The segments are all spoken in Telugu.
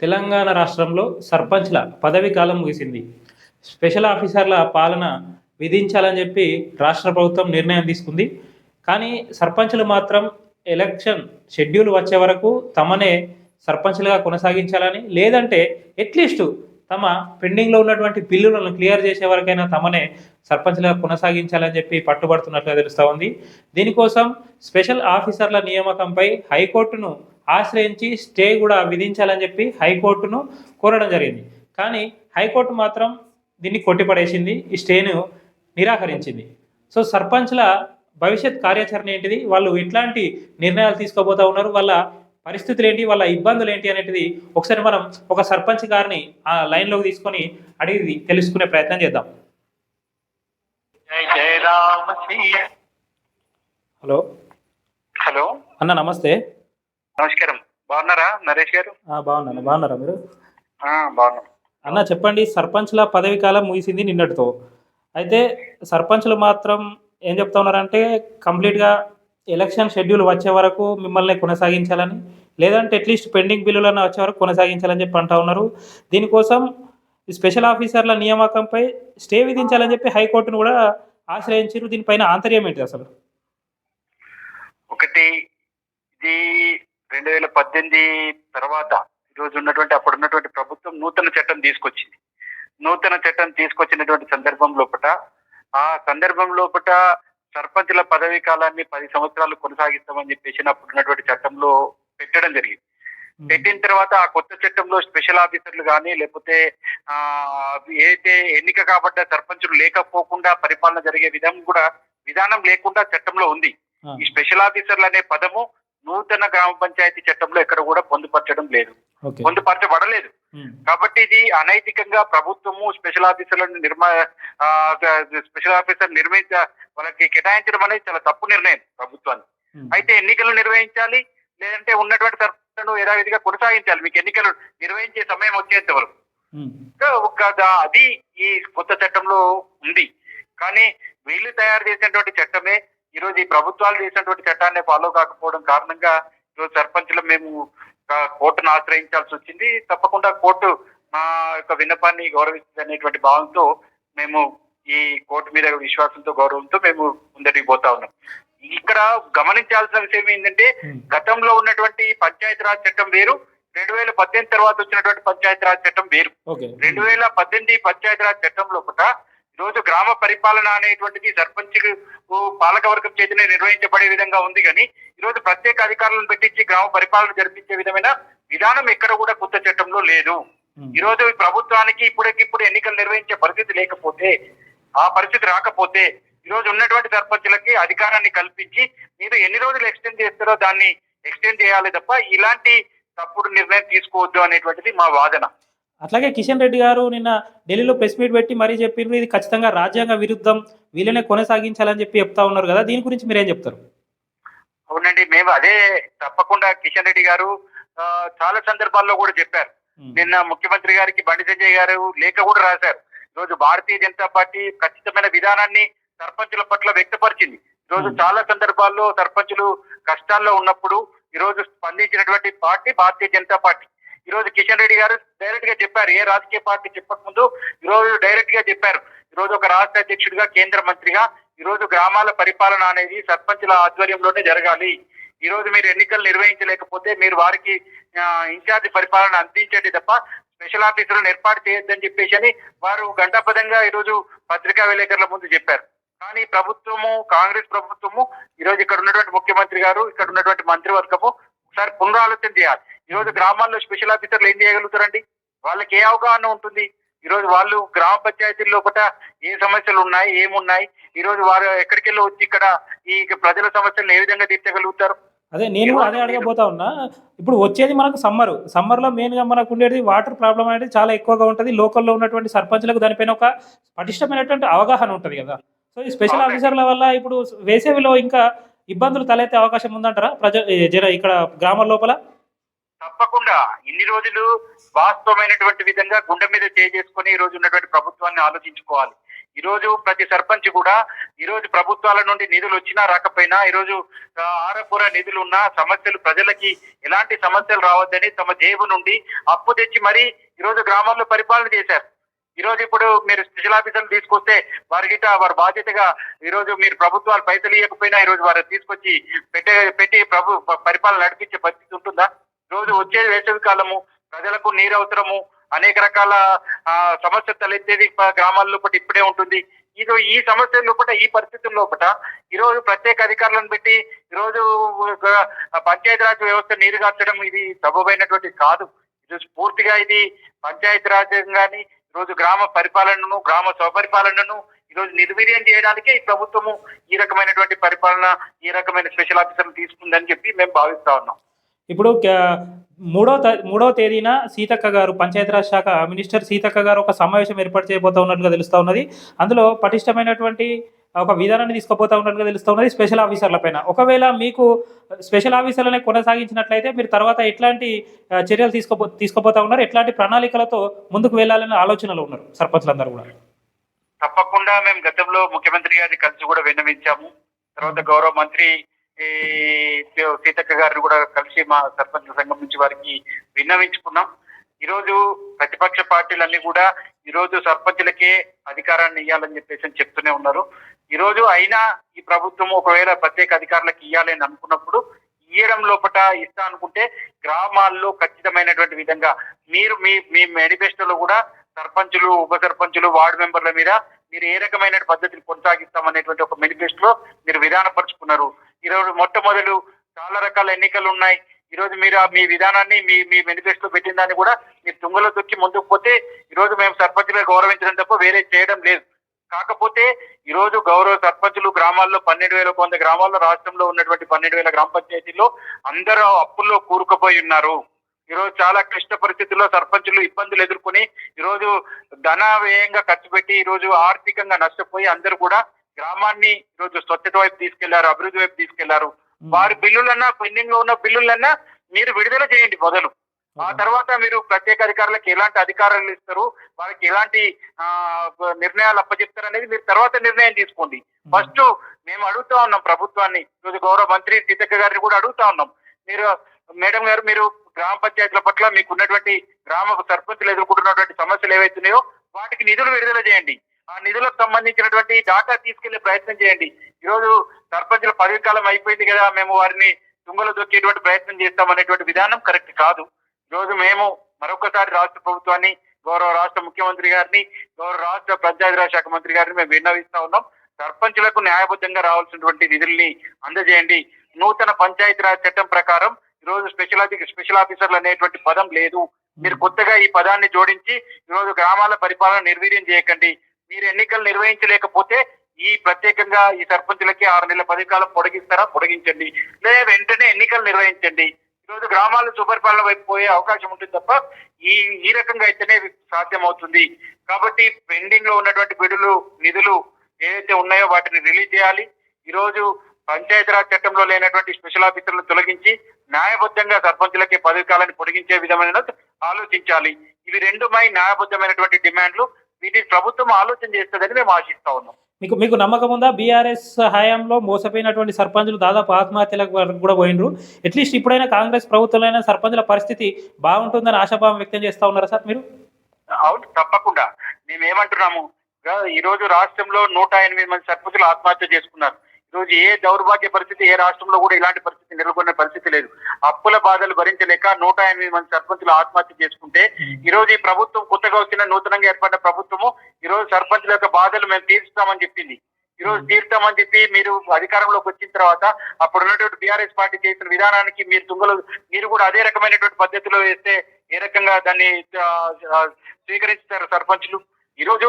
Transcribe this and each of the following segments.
తెలంగాణ రాష్ట్రంలో సర్పంచ్ల పదవీ కాలం ముగిసింది. స్పెషల్ ఆఫీసర్ల పాలన విధించాలని చెప్పి రాష్ట్ర ప్రభుత్వం నిర్ణయం తీసుకుంది. కానీ సర్పంచ్లు మాత్రం ఎలక్షన్ షెడ్యూల్ వచ్చే వరకు తమనే సర్పంచ్లుగా కొనసాగించాలని, లేదంటే అట్లీస్ట్ తమ పెండింగ్‌లో ఉన్నటువంటి బిల్లులను క్లియర్ చేసే వరకైనా తమనే సర్పంచ్‌లుగా కొనసాగించాలని చెప్పి పట్టుబడుతున్నట్లుగా తెలుస్తా ఉంది. దీనికోసం స్పెషల్ ఆఫీసర్ల నియామకంపై హైకోర్టును ఆశ్రయించి స్టే కూడా విధించాలని చెప్పి హైకోర్టును కోరడం జరిగింది. కానీ హైకోర్టు మాత్రం దీన్ని కొట్టిపడేసింది. ఈ స్టేను నిరాకరించింది. సో సర్పంచ్‌ల భవిష్యత్ కార్యాచరణ ఏంటిది? వాళ్ళు ఎట్లాంటి నిర్ణయాలు తీసుకోబోతా ఉన్నారు? వాళ్ళ పరిస్థితులేంటి? వాళ్ళ ఇబ్బందులేంటి అనేటిది ఒకసారి మనం ఒక సర్పంచ్ గారిని ఆ లైన్‌లోకి తీసుకొని అడిగి తెలుసుకునే ప్రయత్నం చేద్దాం. జై జై రామ సియ. హలో. హలో అన్న నమస్తే. నమస్కారం. బాగున్నారా నరేష్ గారు? బాగున్నాను. బాగున్నారా మీరు? బాగున్నాం. అన్న చెప్పండి, సర్పంచ్ల పదవి కాలం ముగిసింది నిన్నటితో. అయితే సర్పంచ్లు మాత్రం ఏం చెప్తా ఉన్నారంటే కంప్లీట్‌గా ఎలక్షన్ షెడ్యూల్ వచ్చే వరకు మిమ్మల్ని కొనసాగించాలని, లేదంటే అట్లీస్ట్ పెండింగ్ బిల్లులన్నా వచ్చే వరకు కొనసాగించాలని చెప్పి అంటా ఉన్నారు. దీనికోసం ఈ స్పెషల్ ఆఫీసర్ల నియామకంపై స్టే విధించాలని చెప్పి హైకోర్టును కూడా ఆశ్రయించారు. దీనిపైన ఆంతర్యం ఏంటిది అసలు? ఒకటి, ఇది 2018 తర్వాత ఈరోజు ఉన్నటువంటి అప్పుడున్నటువంటి ప్రభుత్వం నూతన చట్టం తీసుకొచ్చింది. నూతన చట్టం తీసుకొచ్చినటువంటి సందర్భం లోపట సర్పంచుల పదవీ కాలాన్ని 10 సంవత్సరాలు కొనసాగిస్తామని చెప్పేసి అప్పుడున్నటువంటి చట్టంలో పెట్టడం జరిగింది. పెట్టిన తర్వాత ఆ కొత్త చట్టంలో స్పెషల్ ఆఫీసర్లు కానీ లేకపోతే ఏదైతే ఎన్నిక కాబడ్డ సర్పంచులు లేకపోకుండా పరిపాలన జరిగే విధానం లేకుండా చట్టంలో ఉంది. ఈ స్పెషల్ ఆఫీసర్లు అనే పదము నూతన గ్రామ పంచాయతీ చట్టంలో ఎక్కడ కూడా పొందుపరచబడలేదు. కాబట్టి ఇది అనైతికంగా ప్రభుత్వము స్పెషల్ ఆఫీసర్లను వాళ్ళకి కేటాయించడం అనేది చాలా తప్పు నిర్ణయం ప్రభుత్వానికి. అయితే ఎన్నికలు నిర్వహించాలి, లేదంటే ఉన్నటువంటి సర్పంచులను యథావిధిగా కొనసాగించాలి మీకు ఎన్నికలు నిర్వహించే సమయం వచ్చేంత వరకు. అది ఈ కొత్త చట్టంలో ఉంది. కానీ వీళ్ళు తయారు చేసినటువంటి చట్టమే ఈరోజు ఈ ప్రభుత్వాలు చేసినటువంటి చట్టాన్ని ఫాలో కాకపోవడం కారణంగా ఈరోజు సర్పంచులు మేము కోర్టును ఆశ్రయించాల్సి వచ్చింది. తప్పకుండా కోర్టు మా యొక్క విన్నపాన్ని గౌరవిస్తుంది అనేటువంటి భావంతో మేము ఈ కోర్టు మీద విశ్వాసంతో గౌరవంతో మేము ముందటికి పోతా ఉన్నాం. ఇక్కడ గమనించాల్సిన విషయం ఏంటంటే గతంలో ఉన్నటువంటి పంచాయతీరాజ్ చట్టం వేరు, 2018 తర్వాత వచ్చినటువంటి పంచాయతీరాజ్ చట్టం వేరు. 2018 పంచాయతీరాజ్ చట్టం లోపల ఈరోజు గ్రామ పరిపాలన అనేటువంటిది సర్పంచ్ పాలకవర్గం చేతనే నిర్వహించబడే విధంగా ఉంది. కానీ ఈరోజు ప్రత్యేక అధికారులను పెట్టించి గ్రామ పరిపాలన జరిపించే విధమైన విధానం ఎక్కడ కూడా కొత్త చట్టంలో లేదు. ఈరోజు ప్రభుత్వానికి ఇప్పుడెప్పుడు ఎన్నికలు నిర్వహించే పరిస్థితి లేకపోతే, ఆ పరిస్థితి రాకపోతే ఈరోజు ఉన్నటువంటి సర్పంచులకి అధికారాన్ని కల్పించి మీరు ఎన్ని రోజులు ఎక్స్టెండ్ చేస్తారో దాన్ని ఎక్స్టెండ్ చేయాలి తప్ప ఇలాంటి తప్పుడు నిర్ణయం తీసుకోవద్దు అనేటువంటిది మా వాదన. అట్లాగే కిషన్ రెడ్డి గారు నిన్న ఢిల్లీలో ప్రెస్ మీట్ పెట్టి మరీ చెప్పారు, ఇది ఖచ్చితంగా రాజ్యాంగ విరుద్ధం, వీళ్ళనే కొనసాగించాలని చెప్పి చెప్తా ఉన్నారు కదా, దీని గురించి మీరేం చెప్తారు? అవునండి, మేము అదే తప్పకుండా కిషన్ రెడ్డి గారు చాలా సందర్భాల్లో కూడా చెప్పారు. నిన్న ముఖ్యమంత్రి గారికి బండి సంజయ్ గారు లేఖ కూడా రాశారు. ఈరోజు భారతీయ జనతా పార్టీ ఖచ్చితమైన విధానాన్ని సర్పంచుల పట్ల వ్యక్తపరిచింది. ఈరోజు చాలా సందర్భాల్లో సర్పంచులు కష్టాల్లో ఉన్నప్పుడు ఈరోజు స్పందించినటువంటి పార్టీ భారతీయ జనతా పార్టీ. ఈరోజు కిషన్ రెడ్డి గారు డైరెక్ట్ గా చెప్పారు, ఏ రాజకీయ పార్టీ చెప్పక ముందు ఈరోజు డైరెక్ట్ గా చెప్పారు. ఈరోజు ఒక రాష్ట్ర అధ్యక్షుడిగా, కేంద్ర మంత్రిగా ఈరోజు గ్రామాల పరిపాలన అనేది సర్పంచుల ఆధ్వర్యంలోనే జరగాలి. ఈ రోజు మీరు ఎన్నికలు నిర్వహించలేకపోతే మీరు వారికి ఇన్ఛార్జి పరిపాలన అందించండి తప్ప స్పెషల్ ఆఫీసర్లను ఏర్పాటు చేయొద్దని చెప్పేసి అని వారు గంటాపదంగా ఈరోజు పత్రికా విలేకరుల ముందు చెప్పారు. కానీ ప్రభుత్వము, కాంగ్రెస్ ప్రభుత్వము ఈరోజు ఇక్కడ ఉన్నటువంటి ముఖ్యమంత్రి గారు, ఇక్కడ ఉన్నటువంటి మంత్రివర్గము ఒకసారి పునరాలోచన చేయాలి. ఈరోజు గ్రామాల్లో స్పెషల్ ఆఫీసర్లు ఏం చేయగలుగుతారండి? వాళ్ళకి ఏ అవగాహన ఉంటుంది? ఈరోజు వాళ్ళు గ్రామ పంచాయతీల్లో ఒకట ఏ సమస్యలు ఉన్నాయి, ఏమున్నాయి, ఈరోజు వారు ఎక్కడికెళ్ళి వచ్చి ఇక్కడ ఈ ప్రజల సమస్యలను ఏ విధంగా తీర్చగలుగుతారు? అదే నేను అదే అడగబోతా ఉన్నా. ఇప్పుడు వచ్చేది మనకు సమ్మర్లో మెయిన్గా మనకు ఉండేది వాటర్ ప్రాబ్లం అనేది చాలా ఎక్కువగా ఉంటుంది. లోకల్లో ఉన్నటువంటి సర్పంచ్లకు దానిపైన ఒక పటిష్టమైనటువంటి అవగాహన ఉంటుంది కదా. సో ఈ స్పెషల్ ఆఫీసర్ల వల్ల ఇప్పుడు వేసవిలో ఇంకా ఇబ్బందులు తలెత్తే అవకాశం ఉందంటారా ఇక్కడ గ్రామాల లోపల? తప్పకుండా. ఇన్ని రోజులు వాస్తవమైనటువంటి విధంగా గుండె మీద చేసుకొని ఈ రోజు ఉన్నటువంటి ప్రభుత్వాన్ని ఆలోచించుకోవాలి. ఈ రోజు ప్రతి సర్పంచ్ కూడా ఈ రోజు ప్రభుత్వాల నుండి నిధులు వచ్చినా రాకపోయినా ఈ రోజు ఆరపూర నిధులు ఉన్న సమస్యలు ప్రజలకి ఎలాంటి సమస్యలు రావద్దని తమ జేబు నుండి అప్పు తెచ్చి మరీ ఈ రోజు గ్రామాల్లో పరిపాలన చేశారు. ఈ రోజు ఇప్పుడు మీరు స్పెషల్ ఆఫీసర్లు తీసుకొస్తే వారి బాధ్యతగా ఈ రోజు మీరు ప్రభుత్వాలు పైసలు ఇవ్వకపోయినా ఈ రోజు వారు తీసుకొచ్చి పెట్టి పరిపాలన నడిపించే పరిస్థితి ఉంటుందా? ఈ రోజు వచ్చే వేసవి కాలము, ప్రజలకు నీరు అవసరము, అనేక రకాల సమస్యలు తలెత్తేది గ్రామాల లోపల ఇప్పుడే ఉంటుంది. ఈ సమస్యల లోపల ఈ పరిస్థితుల లోపల ఈ రోజు ప్రత్యేక అధికారులను పెట్టి ఈ రోజు పంచాయతీరాజ్ వ్యవస్థ నీరు కార్చడం ఇది సబబైనటువంటి కాదు. ఇది పూర్తిగా ఇది పంచాయతీరాజ్ గాని ఈ రోజు గ్రామ పరిపాలనను, గ్రామ స్వపరిపాలనను ఈ రోజు నిర్వీర్యం చేయడానికే ఈ ప్రభుత్వము ఈ రకమైనటువంటి పరిపాలన, ఈ రకమైన స్పెషల్ ఆఫీసర్లు తీసుకుందని చెప్పి మేము భావిస్తా ఉన్నాం. ఇప్పుడు మూడవ తేదీన సీతక్క గారు, పంచాయతీరాజ్ శాఖ మినిస్టర్ సీతక్క గారు ఒక సమావేశం ఏర్పాటు చేయబోతా ఉన్నట్లుగా తెలుస్తా ఉన్నది. అందులో పటిష్టమైనటువంటి ఒక విధానాన్ని తీసుకుపోతా ఉన్నట్లుగా తెలుస్తా ఉన్నది స్పెషల్ ఆఫీసర్ల పైన. ఒకవేళ మీకు స్పెషల్ ఆఫీసర్లనే కొనసాగించినట్లయితే మీరు తర్వాత ఎట్లాంటి చర్యలు తీసుకుపోతా ఉన్నారు, ఎట్లాంటి ప్రణాళికలతో ముందుకు వెళ్ళాలనే ఆలోచనలో ఉన్నారు సర్పంచ్లందరూ కూడా? తప్పకుండా మేము గతంలో ముఖ్యమంత్రి గారిని కలిసి కూడా విన్నవించాము. తర్వాత గౌరవ మంత్రి సీతక్క గారిని కూడా కలిసి మా సర్పంచ్ సంఘం నుంచి వారికి విన్నవించుకున్నాం. ఈ రోజు ప్రతిపక్ష పార్టీలన్నీ కూడా ఈ రోజు సర్పంచులకే అధికారాన్ని ఇవ్వాలని చెప్పేసి చెప్తూనే ఉన్నారు. ఈ రోజు అయినా ఈ ప్రభుత్వం ఒకవేళ ప్రత్యేక అధికారులకు ఇవ్వాలని అనుకున్నప్పుడు ఇయ్యడం లోపల ఇస్తా అనుకుంటే గ్రామాల్లో ఖచ్చితమైనటువంటి విధంగా మీరు మీ మేనిఫెస్టోలో కూడా సర్పంచులు, ఉప సర్పంచులు, వార్డు మెంబర్ల మీద మీరు ఏ రకమైన పద్ధతిని కొనసాగిస్తామనేటువంటి ఒక మేనిఫెస్టోలో మీరు విధానపరుచుకున్నారు. ఈరోజు మొట్టమొదలు చాలా రకాల ఎన్నికలు ఉన్నాయి. ఈ రోజు మీరు మీ విధానాన్ని మీ మేనిఫెస్టో పెట్టిన దాన్ని కూడా మీరు తుంగలో తొక్కి ముందుకు పోతే ఈ రోజు మేము సర్పంచులుగా గౌరవించడం తప్ప వేరే చేయడం లేదు. కాకపోతే ఈ రోజు గౌరవ సర్పంచులు గ్రామాల్లో 12,100 గ్రామాల్లో రాష్ట్రంలో ఉన్నటువంటి 12,000 గ్రామ పంచాయతీల్లో అందరూ అప్పుల్లో కూరుకుపోయి ఉన్నారు. ఈ రోజు చాలా క్లిష్ట పరిస్థితుల్లో సర్పంచులు ఇబ్బందులు ఎదుర్కొని ఈ రోజు ధన వ్యయంగా ఖర్చు పెట్టి ఈ రోజు ఆర్థికంగా నష్టపోయి అందరూ కూడా గ్రామాన్ని ఈ రోజు స్వచ్ఛత వైపు తీసుకెళ్లారు, అభివృద్ధి వైపు తీసుకెళ్లారు. వారి బిల్లులన్నా, పెండింగ్ లో ఉన్న బిల్లులన్నా మీరు విడుదల చేయండి మొదలు. ఆ తర్వాత మీరు ప్రత్యేక అధికారులకు ఎలాంటి అధికారాలు ఇస్తారు, వారికి ఎలాంటి నిర్ణయాలు అప్పచెప్తారు అనేది మీరు తర్వాత నిర్ణయం తీసుకోండి. ఫస్ట్ మేము అడుగుతా ఉన్నాం ప్రభుత్వాన్ని, ఈరోజు గౌరవ మంత్రి సీతక్క గారిని కూడా అడుగుతా ఉన్నాం. మేడం గారు, మీరు గ్రామ పంచాయతీల పట్ల మీకు ఉన్నటువంటి గ్రామ సర్పంచులు ఎదుర్కొంటున్నటువంటి సమస్యలు ఏవైతున్నాయో వాటికి నిధులు విడుదల చేయండి. ఆ నిధులకు సంబంధించినటువంటి డాటా తీసుకెళ్లే ప్రయత్నం చేయండి. ఈరోజు సర్పంచుల పదవి కాలం అయిపోయింది కదా, మేము వారిని తుంగలో దొక్కేటువంటి ప్రయత్నం చేస్తామనేటువంటి విధానం కరెక్ట్ కాదు. ఈరోజు మేము మరొకసారి రాష్ట్ర ప్రభుత్వాన్ని, గౌరవ రాష్ట్ర ముఖ్యమంత్రి గారిని, గౌరవ రాష్ట్ర పంచాయతీరాజ్ శాఖ మంత్రి గారిని మేము విన్నవిస్తా ఉన్నాం. సర్పంచులకు న్యాయబద్ధంగా రావాల్సినటువంటి నిధుల్ని అందజేయండి. నూతన పంచాయతీరాజ్ చట్టం ప్రకారం ఈరోజు స్పెషల్ ఆఫీసర్లు అనేటువంటి పదం లేదు. మీరు కొత్తగా ఈ పదాన్ని జోడించి ఈరోజు గ్రామాల పరిపాలన నిర్వీర్యం చేయకండి. మీరు ఎన్నికలు నిర్వహించలేకపోతే ఈ ప్రత్యేకంగా ఈ సర్పంచులకి 6 నెలల పదవి కాలం పొడిగిస్తారా, పొడిగించండి. లేదా వెంటనే ఎన్నికలు నిర్వహించండి. ఈరోజు గ్రామాలు సుపరిపాలన వైపు పోయే అవకాశం ఉంటుంది తప్ప ఈ రకంగా అయితేనే సాధ్యం అవుతుంది. కాబట్టి పెండింగ్ లో ఉన్నటువంటి నిధులు ఏదైతే ఉన్నాయో వాటిని రిలీజ్ చేయాలి. ఈరోజు పంచాయతీరాజ్ చట్టంలో లేనటువంటి స్పెషల్ ఆఫీసర్లు తొలగించి న్యాయబద్ధంగా సర్పంచులకి పదవి కాలాన్ని పొడిగించే విధమైన ఆలోచించాలి. ఇవి రెండుమై న్యాయబద్ధమైనటువంటి డిమాండ్లు. వీటిని ప్రభుత్వం ఆలోచన చేస్తుందని మేము ఆశిస్తా ఉన్నాం. మీకు నమ్మకం ఉందా? బీఆర్ఎస్ హయాంలో మోసపోయినటువంటి సర్పంచులు దాదాపు ఆత్మహత్యలకు వరకు కూడా పోయినరు. అట్లీస్ట్ ఇప్పుడైనా కాంగ్రెస్ ప్రభుత్వంలో సర్పంచుల పరిస్థితి బాగుంటుందని ఆశాభావం వ్యక్తం చేస్తా ఉన్నారా సార్ మీరు? అవును, తప్పకుండా. మేమేమంటున్నాము, ఈ రోజు రాష్ట్రంలో 108 మంది సర్పంచులు ఆత్మహత్య చేసుకున్నారు. ఈ రోజు ఏ దౌర్భాగ్య పరిస్థితి, ఏ రాష్ట్రంలో కూడా ఇలాంటి పరిస్థితి నెలకొన్న పరిస్థితి లేదు. అప్పుల బాధలు భరించలేక 108 మంది సర్పంచులు ఆత్మహత్య చేసుకుంటే ఈ రోజు ఈ ప్రభుత్వం, కొత్తగా వచ్చిన నూతనంగా ఏర్పడిన ప్రభుత్వము ఈ రోజు సర్పంచుల యొక్క బాధలు మేము తీర్చుతామని చెప్పింది. ఈ రోజు తీర్చామని చెప్పి మీరు అధికారంలోకి వచ్చిన తర్వాత అప్పుడు ఉన్నటువంటి బీఆర్ఎస్ పార్టీ చేసిన విధానానికి మీరు కూడా అదే రకమైనటువంటి పద్ధతిలో వేస్తే ఏ రకంగా దాన్ని స్వీకరిస్తారు సర్పంచులు? ఈ రోజు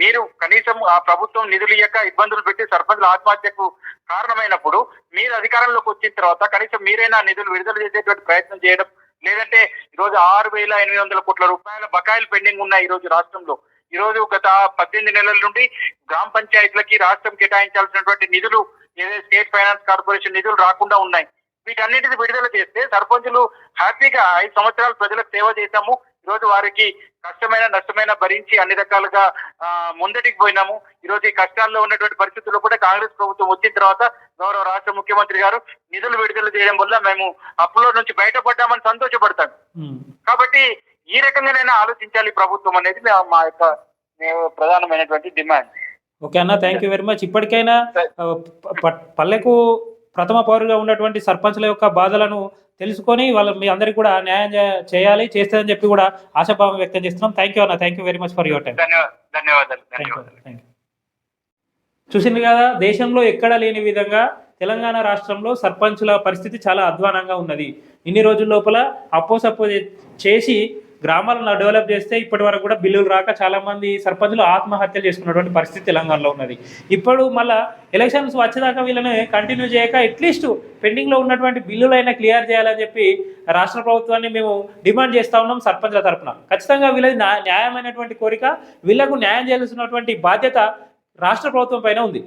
మీరు కనీసం ఆ ప్రభుత్వం నిధులు ఇయ్యక ఇబ్బందులు పెట్టి సర్పంచుల ఆత్మహత్యకు కారణమైనప్పుడు మీరు అధికారంలోకి వచ్చిన తర్వాత కనీసం మీరైనా నిధులు విడుదల చేసేటువంటి ప్రయత్నం చేయడం, లేదంటే ఈ రోజు 6,800 కోట్ల రూపాయల బకాయిలు పెండింగ్ ఉన్నాయి ఈ రోజు రాష్ట్రంలో. ఈ రోజు గత 18 నెలల నుండి గ్రామ పంచాయతీలకి రాష్ట్రం కేటాయించాల్సినటువంటి నిధులు, ఏదైతే స్టేట్ ఫైనాన్స్ కార్పొరేషన్ నిధులు రాకుండా ఉన్నాయి. వీటన్నిటిని విడుదల చేస్తే సర్పంచులు హ్యాపీగా 5 సంవత్సరాలు ప్రజలకు సేవ చేశాము, ఈరోజు వారికి కష్టమైన నష్టమైన భరించి అన్ని రకాలుగా ముందటికి పోయినాము. ఈరోజు ఈ కష్టాల్లో ఉన్నటువంటి పరిస్థితుల్లో కూడా కాంగ్రెస్ ప్రభుత్వం వచ్చిన తర్వాత గౌరవ రాష్ట్ర ముఖ్యమంత్రి గారు నిధులు విడుదల చేయడం వల్ల మేము అప్పులో నుంచి బయటపడ్డామని సంతోషపడతాం. కాబట్టి ఈ రకంగానైనా ఆలోచించాలి ప్రభుత్వం అనేది మా యొక్క ప్రధానమైనటువంటి డిమాండ్. ఓకే అన్న, థ్యాంక్ యూ వెరీ మచ్. ఇప్పటికైనా పల్లెకు ప్రథమ పౌరుగా ఉన్నటువంటి సర్పంచ్ల యొక్క బాధలను తెలుసుకొని మీ అందరికి కూడా న్యాయం చేయాలి, చేస్తుందని చెప్పి కూడా ఆశాభావం వ్యక్తం చేస్తున్నాం. థ్యాంక్ యూ అన్న, thank you very much for your time. ధన్యవాదాలు. చూసింది కదా, దేశంలో ఎక్కడ లేని విధంగా తెలంగాణ రాష్ట్రంలో సర్పంచుల పరిస్థితి చాలా అధ్వానంగా ఉన్నది. ఇన్ని రోజుల లోపల అప్పో చేసి గ్రామాలను డెవలప్ చేస్తే ఇప్పటి వరకు కూడా బిల్లులు రాక చాలా మంది సర్పంచులు ఆత్మహత్యలు చేసుకున్నటువంటి పరిస్థితి తెలంగాణలో ఉన్నది. ఇప్పుడు మళ్ళీ ఎలక్షన్స్ వచ్చేదాకా వీళ్ళని కంటిన్యూ చేయక అట్లీస్ట్ పెండింగ్లో ఉన్నటువంటి బిల్లులైనా క్లియర్ చేయాలని చెప్పి రాష్ట్ర ప్రభుత్వాన్ని మేము డిమాండ్ చేస్తూ ఉన్నాం సర్పంచ్ల తరఫున. ఖచ్చితంగా వీళ్ళది న్యాయమైనటువంటి కోరిక, వీళ్లకు న్యాయం చేయాల్సినటువంటి బాధ్యత రాష్ట్ర ప్రభుత్వం పైన ఉంది.